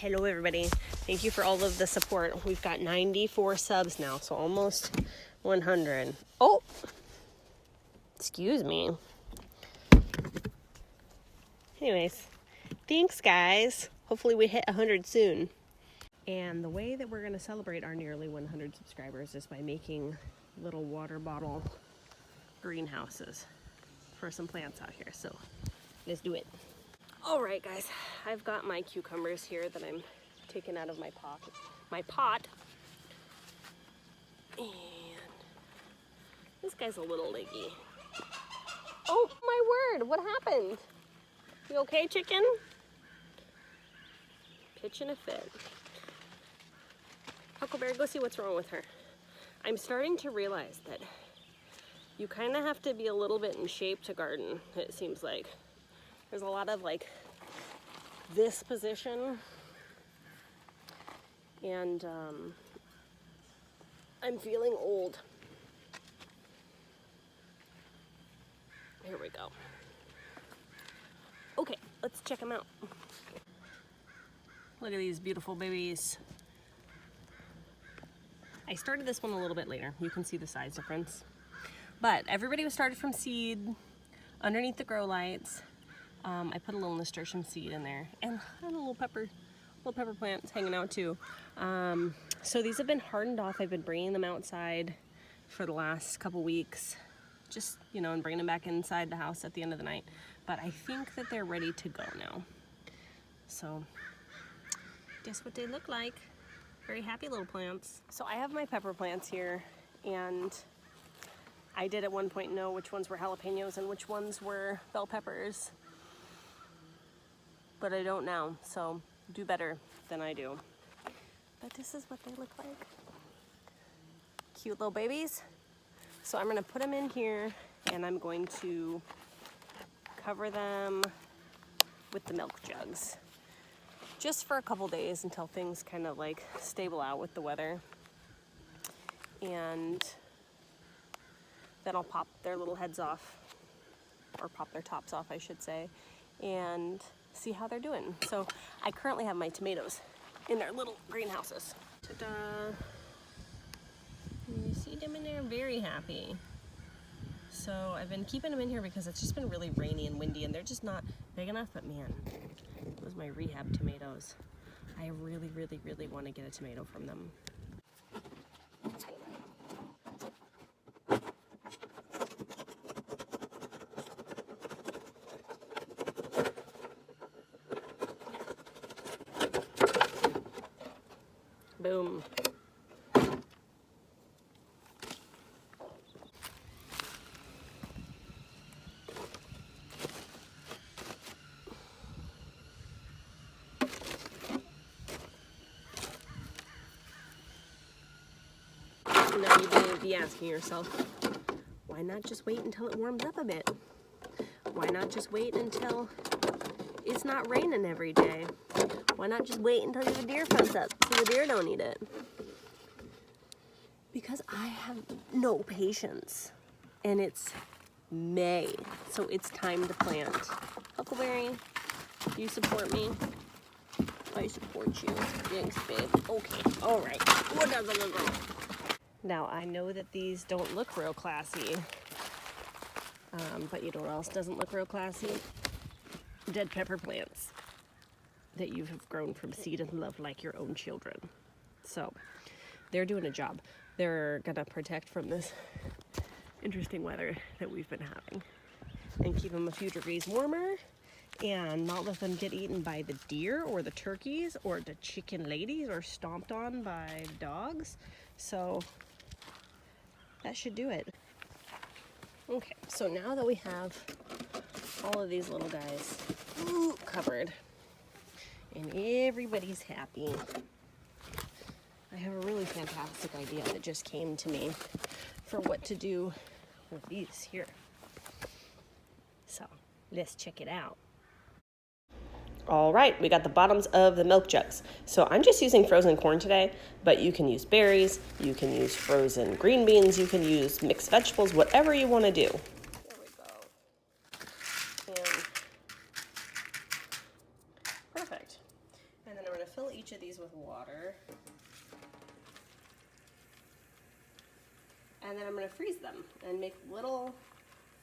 Hello everybody. Thank you for all of the support. We've got 94 subs now, so almost 100. Oh! Excuse me. Anyways, thanks guys. Hopefully we hit 100 soon. And the way that we're going to celebrate our nearly 100 subscribers is by making little water bottle greenhouses for some plants out here. So let's do it. All right guys, I've got my cucumbers here that I'm taking out of my pot. And this guy's a little leggy. Oh my word, what happened? You okay, chicken? Pitching a fit. Huckleberry, go see what's wrong with her. I'm starting to realize that you kind of have to be a little bit in shape to garden, it seems like. There's a lot of like this position, and I'm feeling old. Here we go. Okay, let's check them out. Look at these beautiful babies. I started this one a little bit later. You can see the size difference. But everybody was started from seed underneath the grow lights. I put a little nasturtium seed in there and a little pepper plants hanging out too. So these have been hardened off. I've been bringing them outside for the last couple weeks, just, you know, and bringing them back inside the house at the end of the night. But I think that they're ready to go now. So guess what they look like. Very happy little plants. So I have my pepper plants here, and I did at one point know which ones were jalapenos and which ones were bell peppers. But I don't now, so do better than I do. But this is what they look like. Cute little babies. So I'm gonna put them in here, and I'm going to cover them with the milk jugs. Just for a couple days until things kind of like stable out with the weather. And then I'll pop their little heads off, or pop their tops off, I should say, and see how they're doing. So I currently have my tomatoes in their little greenhouses. Ta-da! You see them in there? Very happy. So I've been keeping them in here because it's just been really rainy and windy, and they're just not big enough. But man, those are my rehab tomatoes. I really, really, really want to get a tomato from them. Boom. Now you may be asking yourself, why not just wait until it warms up a bit? Why not just wait until it's not raining every day? Why not just wait until the deer fence up so the deer don't eat it? Because I have no patience, and it's May, so it's time to plant. Huckleberry, you support me? I support you. Thanks, babe. Okay, all right. What does it look like? Now, I know that these don't look real classy, but you know what else doesn't look real classy? Dead pepper plants that you have grown from seed and love like your own children. So they're doing a job. They're gonna protect from this interesting weather that we've been having and keep them a few degrees warmer and not let them get eaten by the deer or the turkeys or the chicken ladies or stomped on by dogs. So that should do it. Okay, so now that we have all of these little guys covered and everybody's happy, I have a really fantastic idea that just came to me for what to do with these here. So let's check it out. All right, we got the bottoms of the milk jugs. So I'm just using frozen corn today, but you can use berries, you can use frozen green beans, you can use mixed vegetables, whatever you want to do. There we go. And perfect. And then I'm going to fill each of these with water. And then I'm going to freeze them and make little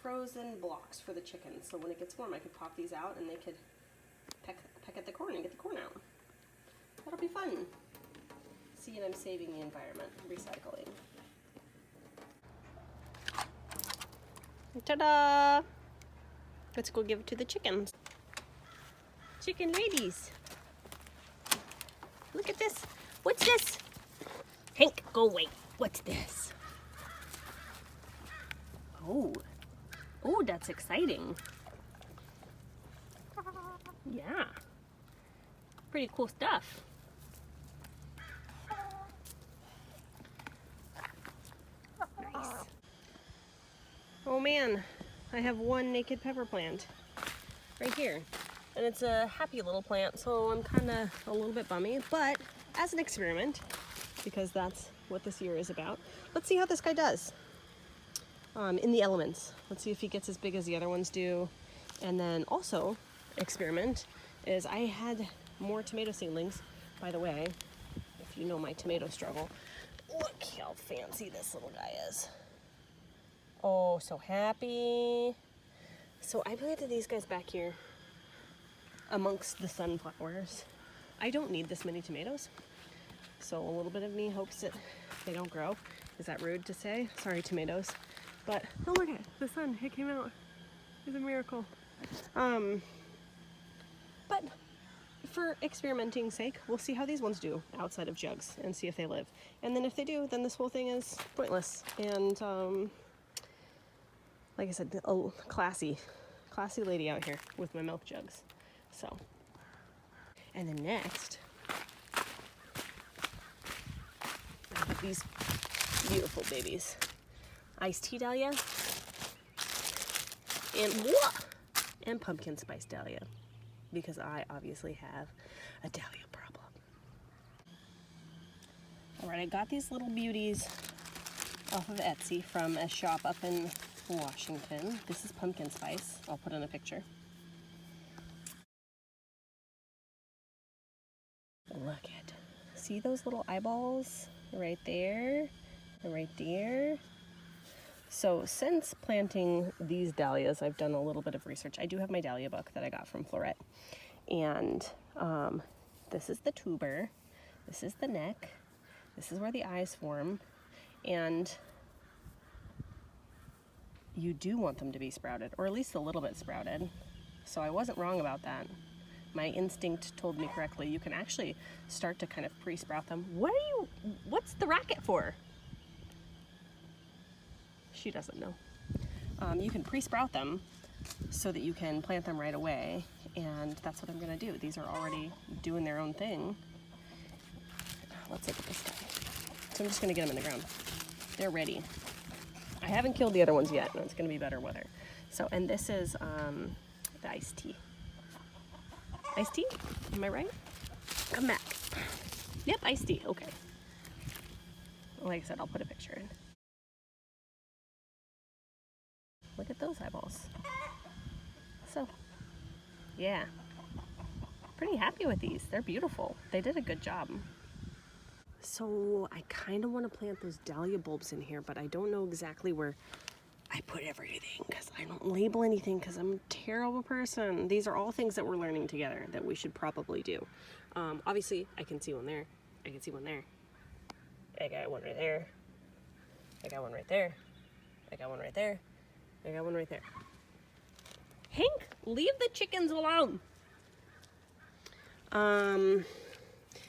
frozen blocks for the chickens. So when it gets warm, I could pop these out and they could peck at the corn and get the corn out. That'll be fun. See, and I'm saving the environment, recycling. Ta-da! Let's go give it to the chickens. Chicken ladies. Look at this. What's this? Hank, go away. What's this? Oh. Oh, that's exciting. Yeah. Pretty cool stuff. Nice. Oh man, I have one naked pepper plant right here. And it's a happy little plant, so I'm kind of a little bit bummy, but as an experiment, because that's what this year is about, let's see how this guy does in the elements. Let's see if he gets as big as the other ones do. And then also, experiment is I had more tomato seedlings, by the way, if you know my tomato struggle. Look how fancy this little guy is. Oh, so happy. So I planted these guys back here amongst the sunflowers. I don't need this many tomatoes, so a little bit of me hopes that they don't grow. Is that rude to say? Sorry, tomatoes. But, oh look at the sun, it came out. It's a miracle. But for experimenting's sake, we'll see how these ones do outside of jugs and see if they live. And then if they do, then this whole thing is pointless. And like I said, a classy lady out here with my milk jugs. So, and then next, I have these beautiful babies. Iced tea dahlia and pumpkin spice dahlia, because I obviously have a dahlia problem. All right, I got these little beauties off of Etsy from a shop up in Washington. This is pumpkin spice. I'll put in a picture. Look at, see those little eyeballs right there and right there? So since planting these dahlias, I've done a little bit of research. I do have my dahlia book that I got from Floret. And this is the tuber, this is the neck, this is where the eyes form, and you do want them to be sprouted, or at least a little bit sprouted. So I wasn't wrong about that. My instinct told me correctly. You can actually start to kind of pre-sprout them. What's the racket for? She doesn't know. You can pre-sprout them so that you can plant them right away, and that's what I'm gonna do. These are already doing their own thing. Let's look at this guy. So I'm just gonna get them in the ground. They're ready. I haven't killed the other ones yet, and it's gonna be better weather. So, and this is the iced tea. Iced tea? Am I right? Come back. Yep, iced tea, okay. Like I said, I'll put a picture in. Look at those eyeballs. So, yeah. Pretty happy with these. They're beautiful. They did a good job. So, I kind of want to plant those dahlia bulbs in here, but I don't know exactly where I put everything because I don't label anything because I'm a terrible person. These are all things that we're learning together that we should probably do. Obviously, I can see one there. I can see one there. I got one right there. I got one right there. I got one right there. I got one right there. Hank, leave the chickens alone.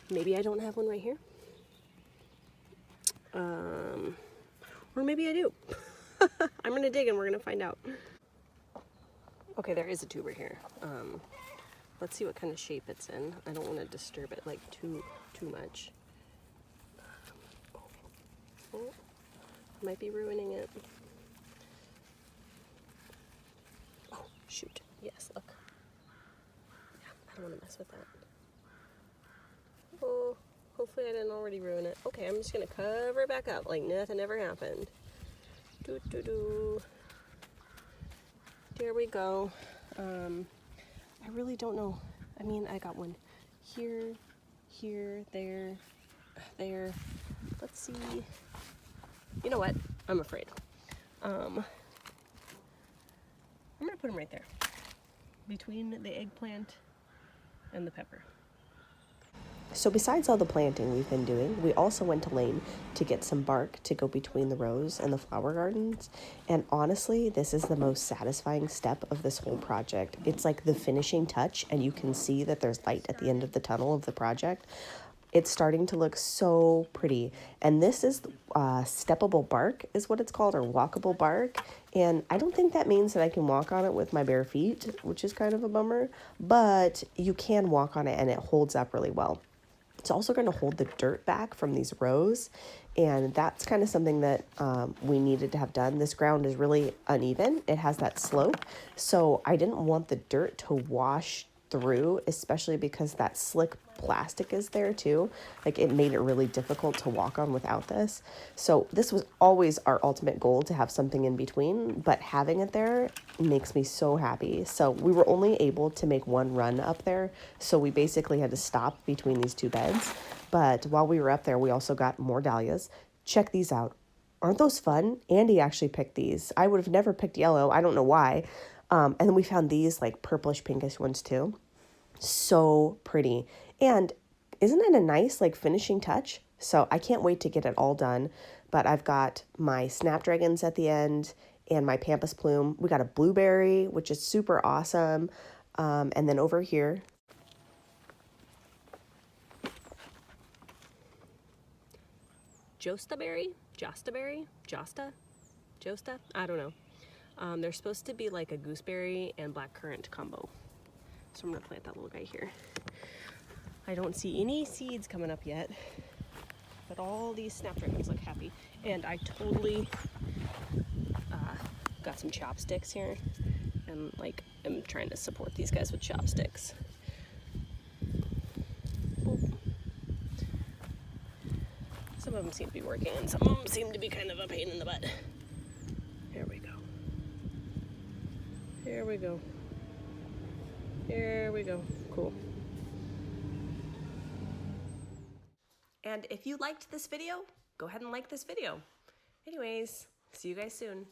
Maybe I don't have one right here. Or maybe I do. I'm gonna dig and we're gonna find out. Okay, there is a tuber here. Let's see what kind of shape it's in. I don't want to disturb it like too much. Oh, might be ruining it. Oh, shoot. Yes, look. Yeah, I don't want to mess with that. Oh, hopefully I didn't already ruin it. Okay, I'm just going to cover it back up like nothing ever happened. Doo-doo-doo. There we go. I really don't know. I mean, I got one here, here, there, there. Let's see. You know what? I'm afraid. I'm gonna put them right there, between the eggplant and the pepper. So besides all the planting we've been doing, we also went to Lane to get some bark to go between the rows and the flower gardens. And honestly, this is the most satisfying step of this whole project. It's like the finishing touch, and you can see that there's light at the end of the tunnel of the project. It's starting to look so pretty. And this is steppable bark is what it's called, or walkable bark. And I don't think that means that I can walk on it with my bare feet, which is kind of a bummer, but you can walk on it and it holds up really well. It's also going to hold the dirt back from these rows, and that's kind of something that we needed to have done. This ground is really uneven. It has that slope, so I didn't want the dirt to wash through, especially because that slick plastic is there too. Like, it made it really difficult to walk on without this. So this was always our ultimate goal, to have something in between, but having it there makes me so happy. So we were only able to make one run up there, so we basically had to stop between these two beds. But while we were up there, we also got more dahlias. Check these out. Aren't those fun? Andy actually picked these. I would have never picked yellow. I don't know why. And then we found these like purplish pinkish ones too. So pretty. And isn't it a nice like finishing touch? So I can't wait to get it all done. But I've got my snapdragons at the end and my pampas plume. We got a blueberry, which is super awesome. And then over here, Jostaberry? Josta? I don't know. They're supposed to be like a gooseberry and blackcurrant combo. So I'm gonna plant that little guy here. I don't see any seeds coming up yet, but all these snapdragons look happy. And I totally got some chopsticks here, and like I'm trying to support these guys with chopsticks. Boop. Some of them seem to be working, and some of them seem to be kind of a pain in the butt. Here we go. Here we go. Here we go. Cool. And if you liked this video, go ahead and like this video. Anyways, see you guys soon.